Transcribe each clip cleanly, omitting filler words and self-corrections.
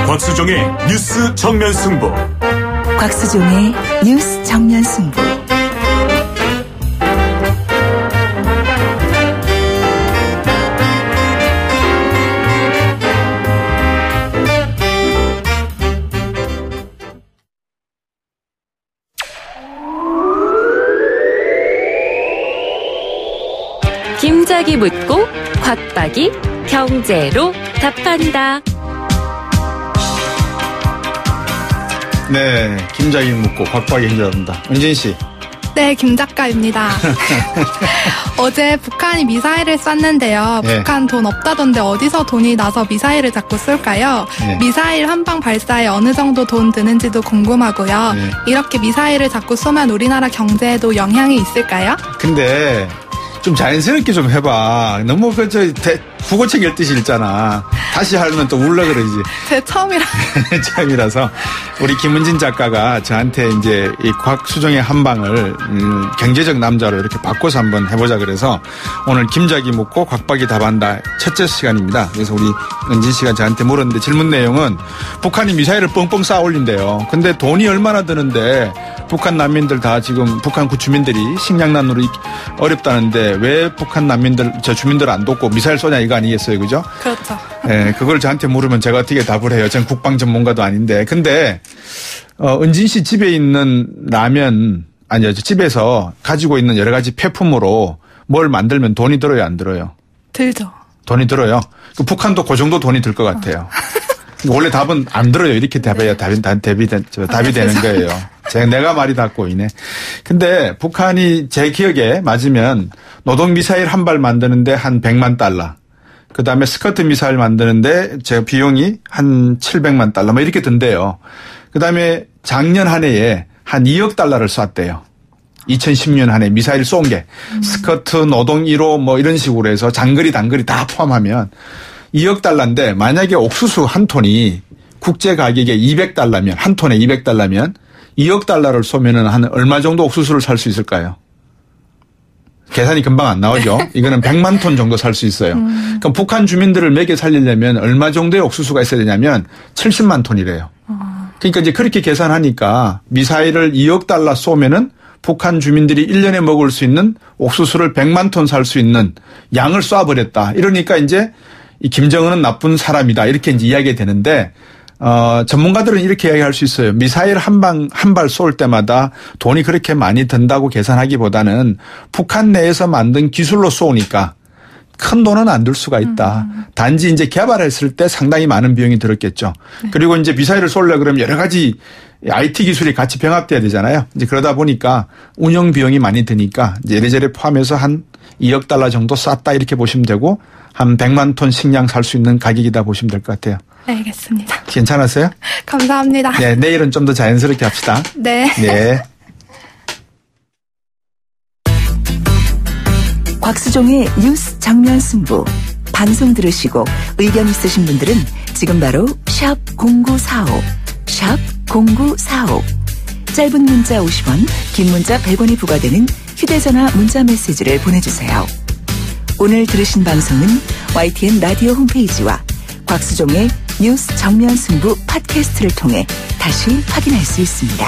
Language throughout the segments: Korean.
곽수종의 뉴스 정면 승부. 곽수종의 뉴스 정면 승부. 김작이 묻고 곽박이 경제로 답한다. 네, 김작이 묻고 곽박이 경제답니다. 은진 씨. 네, 김 작가입니다. 어제 북한이 미사일을 쐈는데요. 네. 북한 돈 없다던데 어디서 돈이 나서 미사일을 자꾸 쏠까요? 네. 미사일 한 방 발사에 어느 정도 돈 드는지도 궁금하고요. 네. 이렇게 미사일을 자꾸 쏘면 우리나라 경제에도 영향이 있을까요? 근데 좀 자연스럽게 좀 해봐. 너무 국어책 읽듯이 읽잖아. 다시 하려면 또 울려 그러지. 제 처음이라서 우리 김은진 작가가 저한테 이제 이 곽수종의 한 방을 경제적 남자로 이렇게 바꿔서 한번 해보자 그래서 오늘 김작이 묻고 곽박이 답한다 첫째 시간입니다. 그래서 우리 은진 씨가 저한테 물었는데 질문 내용은 북한이 미사일을 뻥뻥 쌓아 올린대요. 근데 돈이 얼마나 드는데 북한 난민들 다 지금 북한 주민들이 식량난으로 어렵다는데 왜 북한 난민들 저 주민들 안 돕고 미사일 쏘냐 이거 아니겠어요, 그죠? 그렇죠. 네, 그걸 저한테 물으면 제가 어떻게 답을 해요? 전 국방 전문가도 아닌데. 근데 은진 씨 집에 있는 라면 아니요, 집에서 가지고 있는 여러 가지 폐품으로 뭘 만들면 돈이 들어요, 안 들어요? 들죠. 돈이 들어요. 북한도 그 정도 돈이 들 것 같아요. 원래 답은 안 들어요. 이렇게 답해야 답이 되는 거예요. 내가 말이 다 꼬이네. 근데 북한이 제 기억에 맞으면 노동 미사일 한 발 만드는데 한 100만 달러. 그 다음에 스커트 미사일 만드는데 제 비용이 한 700만 달러 뭐 이렇게 든대요. 그 다음에 작년 한 해에 한 2억 달러를 쐈대요. 2010년 한 해 미사일 쏜 게. 스커트, 노동 1호 뭐 이런 식으로 해서 장거리, 단거리 다 포함하면 2억 달러인데 만약에 옥수수 한 톤이 국제 가격에 200달러면 한 톤에 200달러면 2억 달러를 쏘면은 한 얼마 정도 옥수수를 살 수 있을까요? 계산이 금방 안 나오죠. 이거는 100만 톤 정도 살 수 있어요. 그럼 북한 주민들을 먹여 살리려면 얼마 정도의 옥수수가 있어야 되냐면 70만 톤이래요. 그러니까 이제 그렇게 계산하니까 미사일을 2억 달러 쏘면은 북한 주민들이 1년에 먹을 수 있는 옥수수를 100만 ton 살 수 있는 양을 쏴버렸다. 이러니까 이제 이 김정은은 나쁜 사람이다. 이렇게 이제 이야기가 되는데, 전문가들은 이렇게 이야기할 수 있어요. 미사일 한 발 쏠 때마다 돈이 그렇게 많이 든다고 계산하기보다는 북한 내에서 만든 기술로 쏘니까 큰 돈은 안 들 수가 있다. 단지 이제 개발했을 때 상당히 많은 비용이 들었겠죠. 그리고 이제 미사일을 쏠려 그러면 여러 가지 IT 기술이 같이 병합돼야 되잖아요. 이제 그러다 보니까 운영 비용이 많이 드니까 이제 이래저래 포함해서 한 2억 달러 정도 쐈다 이렇게 보시면 되고 한 100만 톤 식량 살 수 있는 가격이다 보시면 될 것 같아요. 알겠습니다. 괜찮았어요? 감사합니다. 네, 내일은 좀 더 자연스럽게 합시다. 네. 네. 곽수종의 뉴스 정면 승부. 방송 들으시고 의견 있으신 분들은 지금 바로 샵 0945, 샵 0945. 짧은 문자 50원, 긴 문자 100원이 부과되는 휴대전화 문자 메시지를 보내주세요. 오늘 들으신 방송은 YTN 라디오 홈페이지와 곽수종의 뉴스 정면 승부 팟캐스트를 통해 다시 확인할 수 있습니다.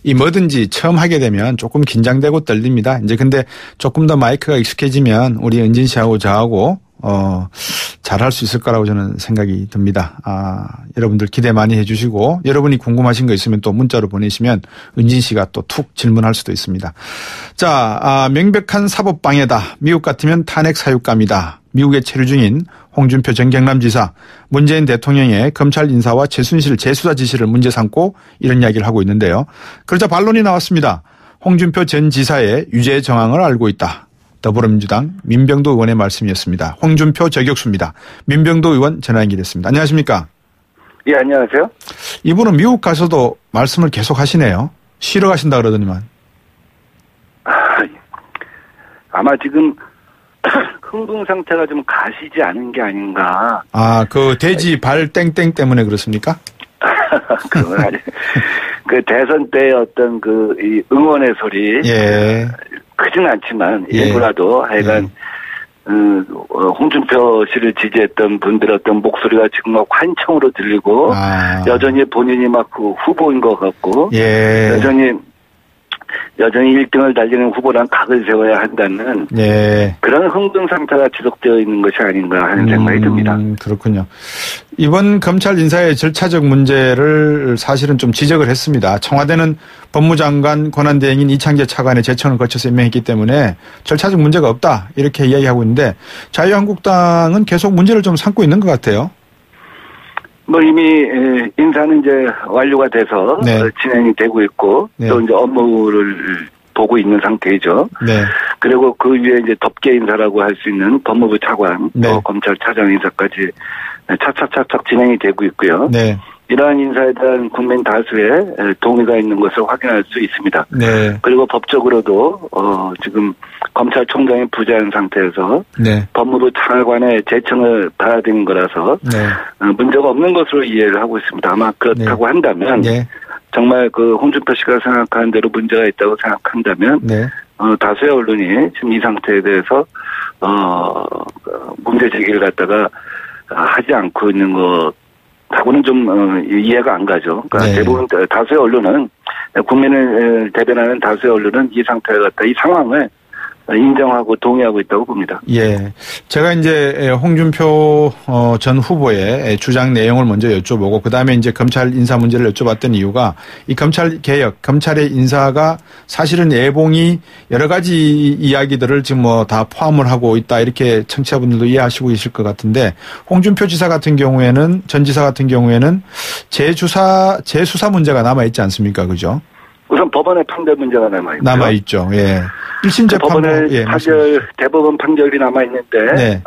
이 뭐든지 처음 하게 되면 조금 긴장되고 떨립니다. 이제 근데 조금 더 마이크가 익숙해지면 우리 은진 씨하고 저하고 잘할 수 있을 거라고 저는 생각이 듭니다. 여러분들 기대 많이 해주시고 여러분이 궁금하신 거 있으면 또 문자로 보내시면 은진 씨가 또 툭 질문할 수도 있습니다. 자, 명백한 사법방해다. 미국 같으면 탄핵 사유감이다. 미국에 체류 중인 홍준표 전 경남지사, 문재인 대통령의 검찰 인사와 최순실 재수사 지시를 문제 삼고 이런 이야기를 하고 있는데요. 그러자 반론이 나왔습니다. 홍준표 전 지사의 유죄 정황을 알고 있다. 더불어민주당 민병도 의원의 말씀이었습니다. 홍준표 저격수입니다. 민병도 의원 전화 연결했습니다. 안녕하십니까? 예, 안녕하세요. 이분은 미국 가서도 말씀을 계속 하시네요. 쉬러 가신다 그러더니만. 아마 지금 흥분 상태가 좀 가시지 않은 게 아닌가. 그 돼지 발 땡땡 때문에 그렇습니까? 그건 아니. 그 대선 때 어떤 이 응원의 소리. 예. 크진 않지만 예. 일부라도 하여간 홍준표 씨를 지지했던 분들의 어떤 목소리가 지금 막 환청으로 들리고 여전히 본인이 막 그 후보인 것 같고 예. 여전히 1등을 달리는 후보랑 각을 세워야 한다는 예. 그런 흥분 상태가 지속되어 있는 것이 아닌가 하는 생각이 듭니다. 그렇군요. 이번 검찰 인사의 절차적 문제를 사실은 좀 지적을 했습니다. 청와대는 법무장관 권한대행인 이창재 차관의 제청을 거쳐서 임명했기 때문에 절차적 문제가 없다 이렇게 이야기하고 있는데 자유한국당은 계속 문제를 좀 삼고 있는 것 같아요. 뭐 이미 인사는 이제 완료가 돼서 네. 진행이 되고 있고 네. 또 이제 업무를 보고 있는 상태이죠. 네. 그리고 그 위에 이제 덮개 인사라고 할 수 있는 법무부 차관, 네. 또 검찰차장 인사까지 차차차차 진행이 되고 있고요. 네. 이러한 인사에 대한 국민 다수의 동의가 있는 것을 확인할 수 있습니다. 네. 그리고 법적으로도 지금 검찰총장이 부재한 상태에서 네. 법무부 차관의 제청을 받아야 되는 거라서 네. 문제가 없는 것으로 이해를 하고 있습니다. 아마 그렇다고 한다면 네. 정말 그 홍준표 씨가 생각하는 대로 문제가 있다고 생각한다면 네. 다수의 언론이 지금 이 상태에 대해서 문제 제기를 갖다가 하지 않고 있는 것하고는 좀 이해가 안 가죠. 그러니까 네. 대부분 다수의 언론은 국민을 대변하는 다수의 언론은 이 상태에 갖다 이 상황을 인정하고 동의하고 있다고 봅니다. 예. 제가 이제 홍준표 전 후보의 주장 내용을 먼저 여쭤보고 그다음에 이제 검찰 인사 문제를 여쭤봤던 이유가 이 검찰 개혁, 검찰의 인사가 사실은 예봉이 여러 가지 이야기들을 지금 뭐 다 포함을 하고 있다 이렇게 청취자분들도 이해하시고 계실 것 같은데 홍준표 지사 같은 경우에는 전 지사 같은 경우에는 재수사 문제가 남아 있지 않습니까? 그죠? 우선 법원의 판결 문제가 남아있고요. 남아있죠. 예. 1심 재판부. 법원의 대법원 판결이 남아있는데, 네.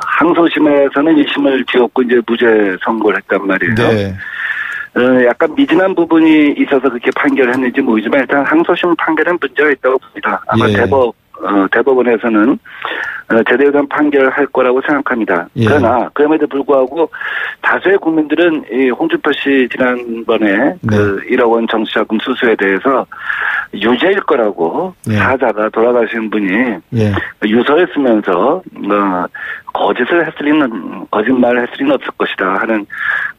항소심에서는 1심을 뒤엎고 이제 무죄 선고를 했단 말이에요. 네. 약간 미진한 부분이 있어서 그렇게 판결했는지 모르지만 일단 항소심 판결은 문제가 있다고 봅니다. 아마 예. 대법원에서는 제대로 된 판결을 할 거라고 생각합니다. 예. 그러나 그럼에도 불구하고 다수의 국민들은 이 홍준표 씨 지난번에 네. 그 1억 원 정치자금 수수에 대해서 유죄일 거라고 예. 사자가 돌아가신 분이 예. 유서했으면서 거짓말을 했을 리는 없을 것이다 하는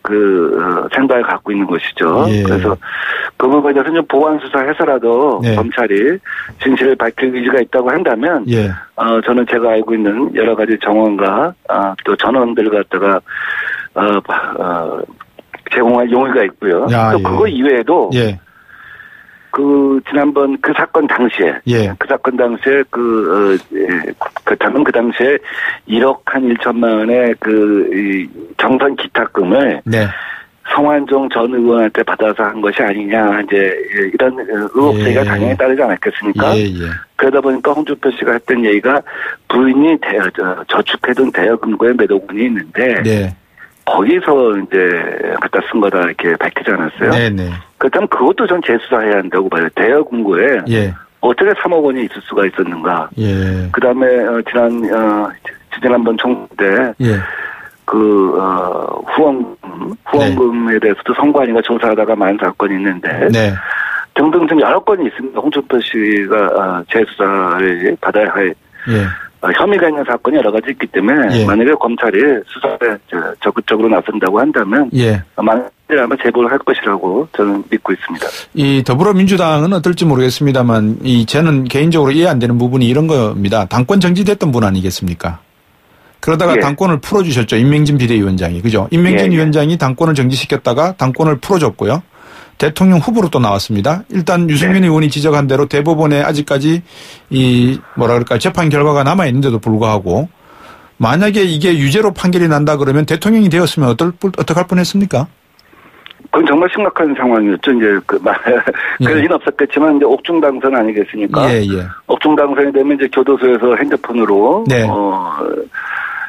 그 생각을 갖고 있는 것이죠. 예. 그래서 그 부분에 대해서 좀 보완 수사해서라도 네. 검찰이 진실을 밝힐 의지가 있다고 한다면 예. 저는 제가 알고 있는 여러 가지 정원과 또 전원들 갖다가 제공할 용의가 있고요. 야, 또 예. 그거 이외에도 예. 그 지난번 그 사건 당시에 예. 그렇다면 그 당시에 1억 한 1천만 원의 이 정선 기탁금을 네. 성완종 전 의원한테 받아서 한 것이 아니냐 이제 이런 의혹 제기가 예. 당연히 따르지 않았겠습니까? 예, 예. 그러다 보니까 홍준표 씨가 했던 얘기가 부인이 저축해둔 대여금고의 몇 억 원이 있는데 네. 거기서 이제 갖다 쓴 거다 이렇게 밝히지 않았어요? 네네. 그렇다면 그것도 전 재수사해야 한다고 봐요. 대여금고에 예. 어떻게 3억 원이 있을 수가 있었는가? 예. 그 다음에 지난번 총선 때 예. 후원금에 대해서도 선관위가 조사하다가 많은 사건이 있는데 네. 등등등 여러 건이 있습니다. 홍준표 씨가 재수사를 받아야 할 예. 혐의가 있는 사건이 여러 가지 있기 때문에 예. 만약에 검찰이 수사에 적극적으로 나선다고 한다면 예. 아마 제보를 할 것이라고 저는 믿고 있습니다. 이 더불어민주당은 어떨지 모르겠습니다만 저는 개인적으로 이해 안 되는 부분이 이런 겁니다. 당권 정지됐던 분 아니겠습니까? 그러다가 예. 당권을 풀어주셨죠. 임명진 비대위원장이. 그죠? 임명진 예. 위원장이 당권을 정지시켰다가 당권을 풀어줬고요. 대통령 후보로 또 나왔습니다. 일단 유승민 의원이 지적한 대로 대법원에 아직까지 재판 결과가 남아있는데도 불구하고 만약에 이게 유죄로 판결이 난다 그러면 대통령이 되었으면 어떡할 뻔했습니까? 그건 정말 심각한 상황이었죠. 이제 그럴 리는 없었겠지만 이제 옥중 당선 아니겠습니까? 예, 예. 옥중 당선이 되면 이제 교도소에서 핸드폰으로 네.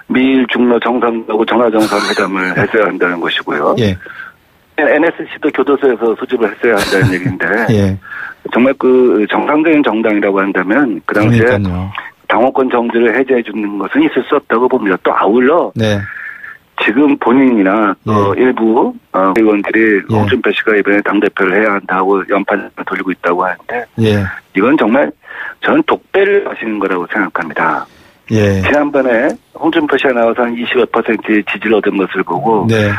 미일 중로 정상하고 전화정상 회담을 했어야 한다는 것이고요. 예. NSC도 교도소에서 수집을 했어야 한다는 얘기인데 예. 정말 그 정상적인 정당이라고 한다면 그 당시에 그러니까요. 당원권 정지를 해제해 주는 것은 있을 수 없다고 봅니다. 또 아울러 네. 지금 본인이나 일부 의원들이 예. 홍준표 씨가 이번에 당대표를 해야 한다고 연판을 돌리고 있다고 하는데 예. 이건 정말 저는 독배를 하시는 거라고 생각합니다. 예. 지난번에 홍준표 씨가 나와서 한 20%의 지지를 얻은 것을 보고 네.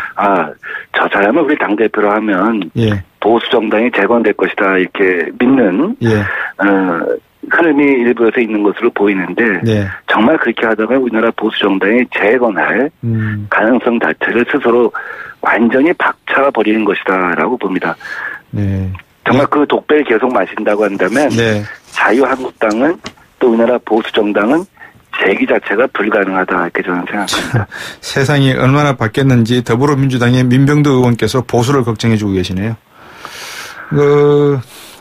저 사람을 우리 당대표로 하면 예. 보수 정당이 재건될 것이다 이렇게 믿는 예. 흐름이 일부에서 있는 것으로 보이는데 네. 정말 그렇게 하다가 우리나라 보수 정당이 재건할 가능성 자체를 스스로 완전히 박차버리는 것이다라고 봅니다. 네. 정말 그 독배를 계속 마신다고 한다면 네. 자유한국당은 또 우리나라 보수 정당은 재기 자체가 불가능하다 이렇게 저는 생각합니다. 세상이 얼마나 바뀌었는지 더불어민주당의 민병두 의원께서 보수를 걱정해주고 계시네요.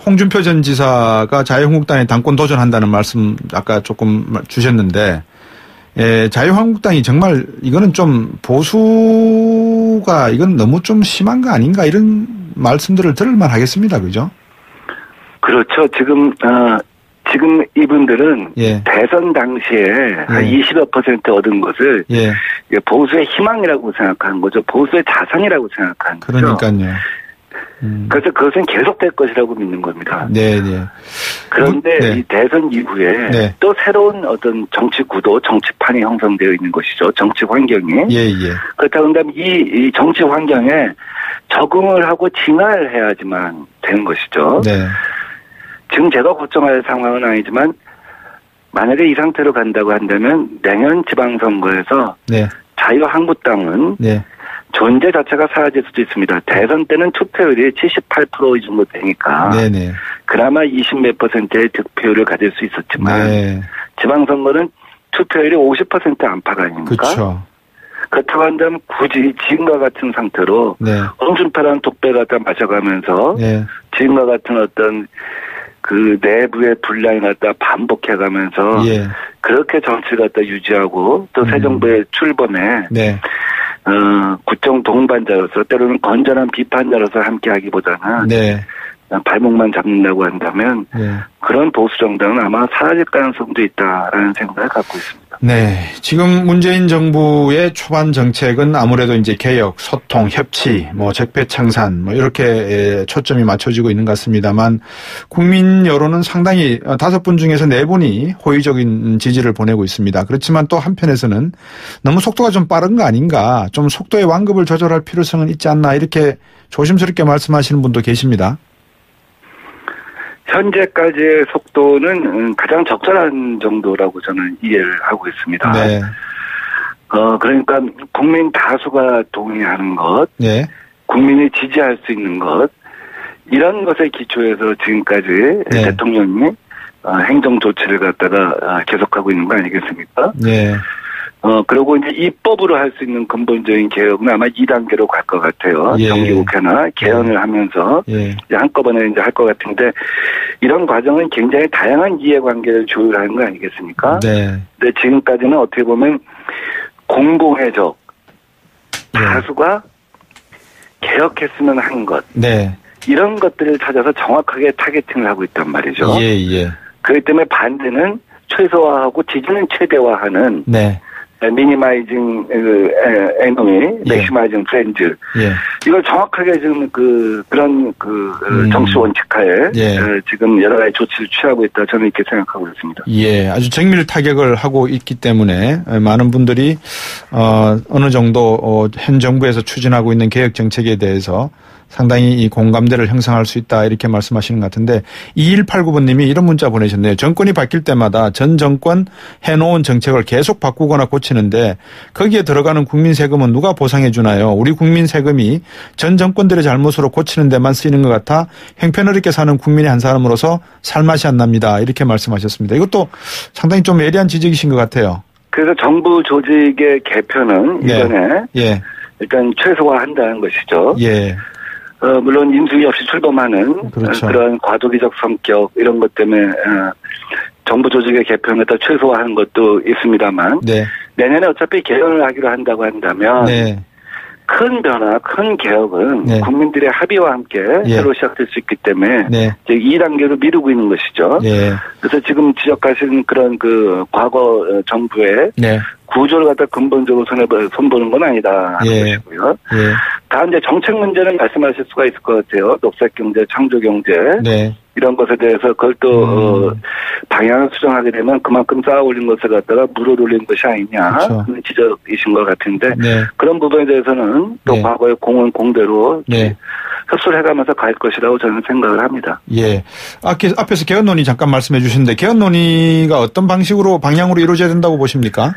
홍준표 전 지사가 자유한국당에 당권 도전한다는 말씀 아까 조금 주셨는데, 자유한국당이 정말 이거는 좀 보수가 이건 너무 좀 심한 거 아닌가 이런 말씀들을 들을만 하겠습니다. 그죠? 그렇죠. 지금 이분들은 예. 대선 당시에 한 20여 % 얻은 것을 예. 보수의 희망이라고 생각하는 거죠. 보수의 자산이라고 생각하는 거죠. 그러니까요. 그래서 그것은 계속될 것이라고 믿는 겁니다. 네, 네. 그런데 네. 이 대선 이후에 네. 또 새로운 어떤 정치 구도, 정치판이 형성되어 있는 것이죠. 정치 환경이. 예, 예. 그렇다고 한다면 이 정치 환경에 적응을 하고 진화를 해야지만 되는 것이죠. 네. 지금 제가 걱정할 상황은 아니지만 만약에 이 상태로 간다고 한다면 내년 지방선거에서 네. 자유한국당은 네. 존재 자체가 사라질 수도 있습니다. 대선 때는 투표율이 78% 이 정도 되니까 네네. 그나마 20몇 %의 득표율을 가질 수 있었지만 네. 지방선거는 투표율이 50% 안팎 아닙니까? 그렇죠. 그렇다고 한다면 굳이 지금과 같은 상태로 네. 홍준표랑 독배 갖다 마셔가면서 네. 지금과 같은 어떤 그 내부의 분란을 갖다 반복해가면서 예. 그렇게 정치를 갖다 유지하고 또 새 정부의 출범에 네. 국정 동반자로서 때로는 건전한 비판자로서 함께하기보다는 네. 발목만 잡는다고 한다면 네. 그런 보수 정당은 아마 사라질 가능성도 있다라는 생각을 갖고 있습니다. 네. 지금 문재인 정부의 초반 정책은 아무래도 이제 개혁, 소통, 협치, 적폐청산, 이렇게 초점이 맞춰지고 있는 것 같습니다만 국민 여론은 상당히 5분 중에서 4분이 호의적인 지지를 보내고 있습니다. 그렇지만 또 한편에서는 너무 속도가 좀 빠른 거 아닌가, 좀 속도의 완급을 조절할 필요성은 있지 않나 이렇게 조심스럽게 말씀하시는 분도 계십니다. 현재까지의 속도는 가장 적절한 정도라고 저는 이해를 하고 있습니다. 네. 그러니까 국민 다수가 동의하는 것, 네. 국민이 지지할 수 있는 것, 이런 것에 기초해서 지금까지 네. 대통령이 행정 조치를 갖다가 계속하고 있는 거 아니겠습니까? 네. 그리고 이제 입법으로 할 수 있는 근본적인 개혁은 아마 2단계로 갈 것 같아요. 예. 정기국회나 개헌을 하면서 예. 이제 한꺼번에 이제 할 것 같은데 이런 과정은 굉장히 다양한 이해관계를 조율하는 거 아니겠습니까? 네. 근데 지금까지는 어떻게 보면 공공의적 다수가 개혁했으면 한 것 네. 이런 것들을 찾아서 정확하게 타겟팅을 하고 있단 말이죠. 예, 예. 그렇기 때문에 반대는 최소화하고 지지는 최대화하는 네. 미니마이징 에너미, 맥시마이징 프렌즈. 예. 이걸 정확하게 지금 그런 정치 원칙하에 지금 여러 가지 조치를 취하고 있다. 저는 이렇게 생각하고 있습니다. 예, 아주 정밀 타격을 하고 있기 때문에 많은 분들이 어느 정도 현 정부에서 추진하고 있는 개혁 정책에 대해서 상당히 이 공감대를 형성할 수 있다 이렇게 말씀하시는 것 같은데 2189번님이 이런 문자 보내셨네요. 정권이 바뀔 때마다 전 정권 해놓은 정책을 계속 바꾸거나 고치는데 거기에 들어가는 국민 세금은 누가 보상해 주나요? 우리 국민 세금이 전 정권들의 잘못으로 고치는 데만 쓰이는 것 같아 형편없게 사는 국민의 한 사람으로서 살맛이 안 납니다. 이렇게 말씀하셨습니다. 이것도 상당히 좀 예리한 지적이신 것 같아요. 그래서 정부 조직의 개편은 이번에 일단 최소화한다는 것이죠. 예. 물론 인수위 없이 출범하는 그렇죠. 그런 과도기적 성격 이런 것 때문에 정부 조직의 개편을 다 최소화하는 것도 있습니다만 내년에 어차피 개헌을 하기로 한다고 한다면 큰 변화, 큰 개혁은 국민들의 합의와 함께 새로 시작될 수 있기 때문에 이제 2단계로 미루고 있는 것이죠. 그래서 지금 지적하신 그런 과거 정부의 구조를 갖다 근본적으로 손보는 건 아니다 하는 것이고요. 다음 이제 정책 문제는 말씀하실 수가 있을 것 같아요. 녹색 경제, 창조 경제 이런 것에 대해서 그걸 또 방향을 수정하게 되면 그만큼 쌓아 올린 것을 갖다가 물어 돌린 것이 아니냐 그렇죠. 하는 지적이신 것 같은데 네. 그런 부분에 대해서는 또 네. 과거의 공은 공대로 네. 협소를 해가면서 갈 것이라고 저는 생각을 합니다. 예. 앞에서 개헌 논의 잠깐 말씀해 주셨는데 개헌 논의가 어떤 방식으로 방향으로 이루어져야 된다고 보십니까?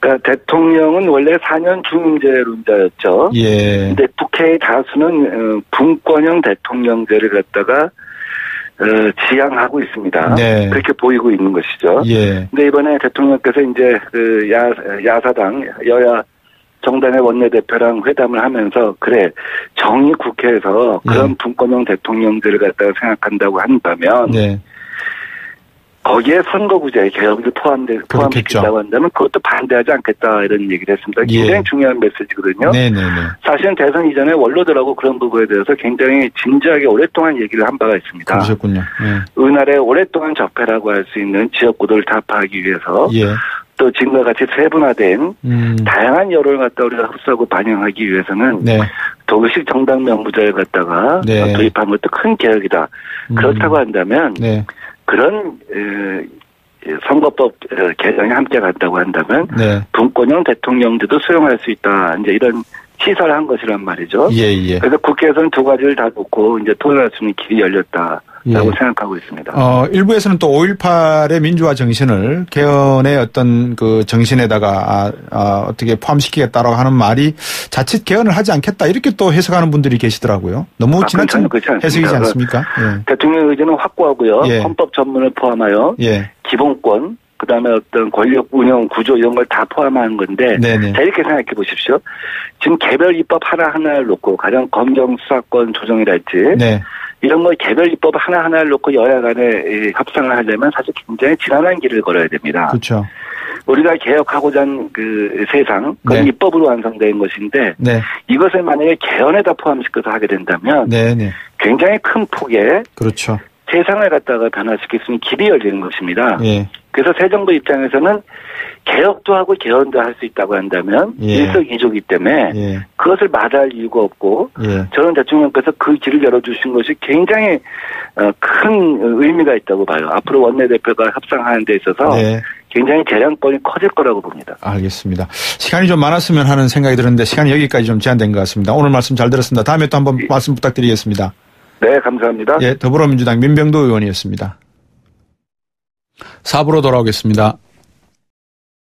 그러니까 대통령은 원래 4년 중임제론자였죠. 예. 근데 국회의 다수는 분권형 대통령제를 갖다가 지향하고 있습니다. 네. 그렇게 보이고 있는 것이죠. 예. 근데 이번에 대통령께서 이제 그 야사당 여야 정당의 원내대표랑 회담을 하면서 그래 정의 국회에서 그런 분권형 대통령제를 갖다가 생각한다고 한다면 네. 거기에 선거구제 개혁을 포함시킨다고 한다면 그것도 반대하지 않겠다 이런 얘기를 했습니다. 굉장히 예. 중요한 메시지거든요. 네네네. 사실은 대선 이전에 원로들하고 그런 부분에 대해서 굉장히 진지하게 오랫동안 얘기를 한 바가 있습니다. 그러셨군요. 예. 은하에 오랫동안 적폐라고 할 수 있는 지역구도를 타파하기 위해서 예. 또 지금과 같이 세분화된 다양한 여론을 갖다 우리가 흡수하고 반영하기 위해서는 네. 도시식 정당 명부제를 갖다가 네. 도입한 것도 큰 개혁이다. 그렇다고 한다면 네. 그런 선거법 개정이 함께 간다고 한다면 네. 분권형 대통령제도 수용할 수 있다. 이제 이런 시사를 한 것이란 말이죠. 예, 예. 그래서 국회에서는 두 가지를 다 놓고 이제 토론할 수 있는 길이 열렸다라고 예. 생각하고 있습니다. 일부에서는 또 5.18의 민주화 정신을 개헌의 어떤 그 정신에다가 어떻게 포함시키겠다라고 하는 말이 자칫 개헌을 하지 않겠다 이렇게 또 해석하는 분들이 계시더라고요. 너무 지나친 해석이지 않습니까? 예. 대통령 의지는 확고하고요. 예. 헌법 전문을 포함하여 예. 기본권 그다음에 어떤 권력 운영 구조 이런 걸 다 포함하는 건데 네네. 자 이렇게 생각해 보십시오. 지금 개별 입법 하나하나를 놓고 가령 검경 수사권 조정이랄지 네. 이런 걸 개별 입법 하나하나를 놓고 여야 간에 협상을 하려면 사실 굉장히 지난한 길을 걸어야 됩니다. 그렇죠. 우리가 개혁하고자 한 그 세상 그건 네. 입법으로 완성된 것인데 네. 이것을 만약에 개헌에다 포함시켜서 하게 된다면 네네. 굉장히 큰 폭의 그렇죠. 세상을 갖다가 변화시킬 수 있는 길이 열리는 것입니다. 예. 그래서 새 정부 입장에서는 개혁도 하고 개헌도 할 수 있다고 한다면 예. 일석이조이기 때문에 예. 그것을 마다할 이유가 없고 예. 저는 대통령께서 그 길을 열어주신 것이 굉장히 큰 의미가 있다고 봐요. 앞으로 원내대표가 협상하는 데 있어서 네. 굉장히 재량권이 커질 거라고 봅니다. 알겠습니다. 시간이 좀 많았으면 하는 생각이 드는데 시간이 여기까지 좀 제한된 것 같습니다. 오늘 말씀 잘 들었습니다. 다음에 또 한번 말씀 부탁드리겠습니다. 네, 감사합니다. 예, 더불어민주당 민병도 의원이었습니다. 4부로 돌아오겠습니다.